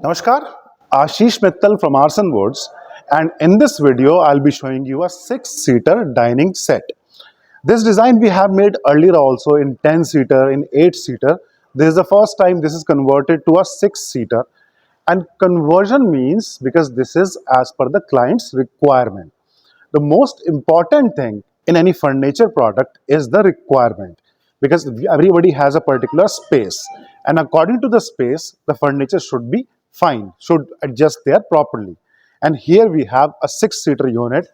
Namaskar, Ashish Mittal from Aarsun Woods, and in this video I'll be showing you a 6-seater dining set. This design we have made earlier also in 10-seater, in 8-seater. This is the first time this is converted to a 6-seater, and conversion means because this is as per the client's requirement. The most important thing in any furniture product is the requirement, because everybody has a particular space, and according to the space the furniture should be fine, should adjust there properly. And here we have a 6-seater unit,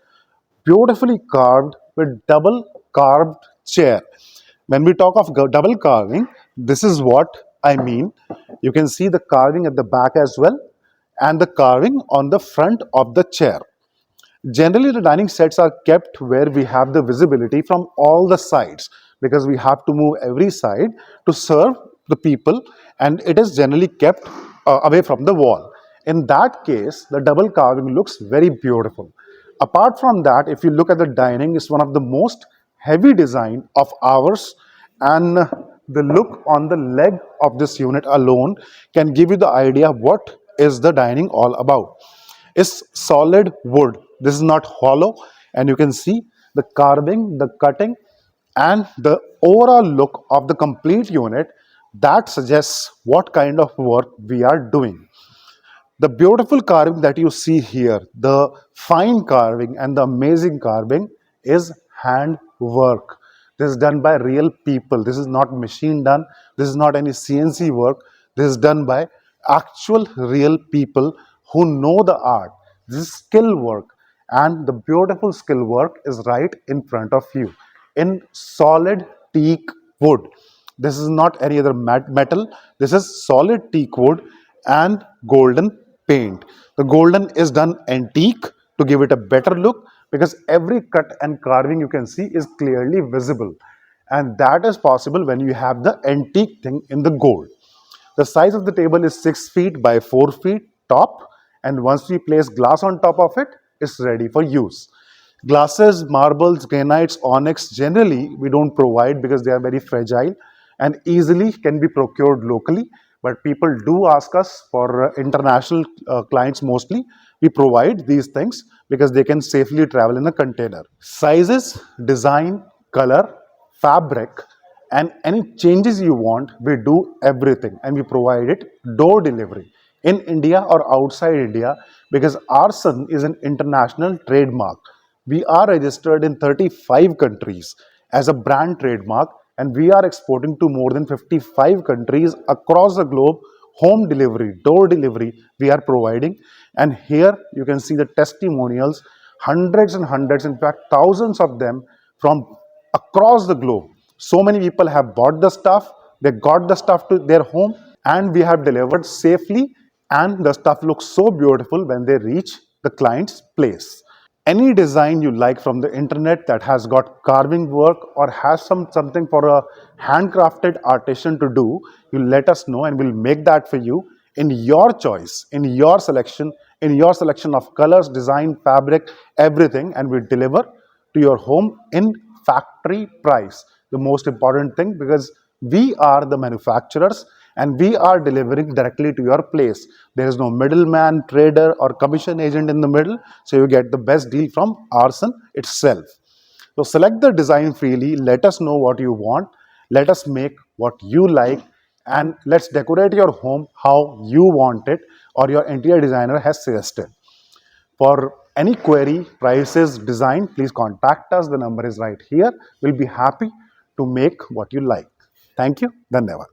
beautifully carved with double carved chair. When we talk of double carving, this is what I mean. You can see the carving at the back as well, and the carving on the front of the chair. Generally, the dining sets are kept where we have the visibility from all the sides, because we have to move every side to serve the people, and it is generally kept away from the wall. In that case, the double carving looks very beautiful. Apart from that, if you look at the dining, it's one of the most heavy design of ours, and the look on the leg of this unit alone can give you the idea what is the dining all about. It's solid wood. This is not hollow, and you can see the carving, the cutting, and the overall look of the complete unit that suggests what kind of work we are doing. The beautiful carving that you see here, the fine carving and the amazing carving, is hand work. This is done by real people. This is not machine done. This is not any CNC work. This is done by actual real people who know the art. This is skill work, and the beautiful skill work is right in front of you in solid teak wood. This is not any other metal. This is solid teak wood and golden paint. The golden is done antique to give it a better look, because every cut and carving you can see is clearly visible, and that is possible when you have the antique thing in the gold. The size of the table is 6 feet by 4 feet top, and once we place glass on top of it, it's ready for use. Glasses, marbles, granites, onyx, generally we don't provide because they are very fragile and easily can be procured locally. But people do ask us for international clients mostly. We provide these things because they can safely travel in a container. Sizes, design, color, fabric, and any changes you want, we do everything, and we provide it door delivery in India or outside India, because Aarsun is an international trademark. We are registered in 35 countries as a brand trademark, and we are exporting to more than 55 countries across the globe. Home delivery, door delivery, we are providing. And here you can see the testimonials, hundreds and hundreds, in fact thousands of them from across the globe. So many people have bought the stuff, they got the stuff to their home, and we have delivered safely, and the stuff looks so beautiful when they reach the client's place. Any design you like from the internet that has got carving work or has something for a handcrafted artisan to do, you let us know and we'll make that for you in your choice, in your selection of colors, design, fabric, everything, and we deliver to your home in factory price. The most important thing, because we are the manufacturers and we are delivering directly to your place. There is no middleman, trader, or commission agent in the middle, so you get the best deal from Aarsun itself. So select the design freely, let us know what you want, let us make what you like, and let's decorate your home how you want it or your interior designer has suggested. For any query, prices, design, please contact us. The number is right here. We'll be happy to make what you like. Thank you. Dhanyavad.